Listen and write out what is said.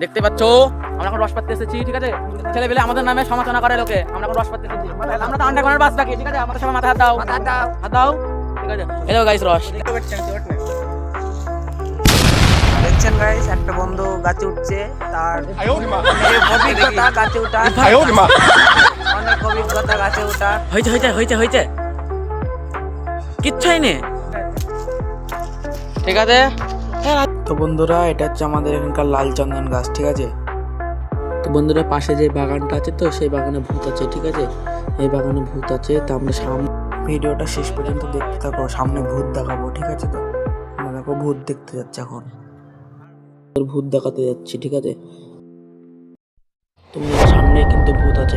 দেখতে পাচ্ছ আমরা এখন রস পাততে এসেছি, ঠিক আছে? ছেলে পেলে আমাদের নামে সমালোচনা করে লোকে, আমরা এখন রস পাততে এসেছি। আমরা তো আন্ডারগ্রাউন্ডের বাস বাকি, ঠিক আছে? আমাদের সবাই মাথায় হাত দাও, হাত দাও, ঠিক আছে? এই দেখো গাইস রস দেখছেন গাইস, একটা বন্ধু গাছে উঠছে, তার অভিজ্ঞতা গাছে উঠা, অনেক অভিজ্ঞতা গাছে উঠা। হইতে কিচ্ছুই নেই, ঠিক আছে? তো বন্ধুরা, এটা হচ্ছে আমাদের এখানকার লাল চন্দন গাছ, ঠিক আছে? তো বন্ধুরা, পাশে যে বাগানটা আছে তো সেই বাগানে ভূত আছে, ঠিক আছে? এই বাগানে ভূত আছে, তো আমরা সামনে ভিডিওটা শেষ পর্যন্ত দেখতে থাকো, সামনে ভূত দেখাবো, ঠিক আছে? তো আমরা দেখো ভূত দেখতে যাচ্ছে এখন। ভূত দেখাতে যাচ্ছি, ঠিক আছে? তোমার সামনে কিন্তু ভূত আছে,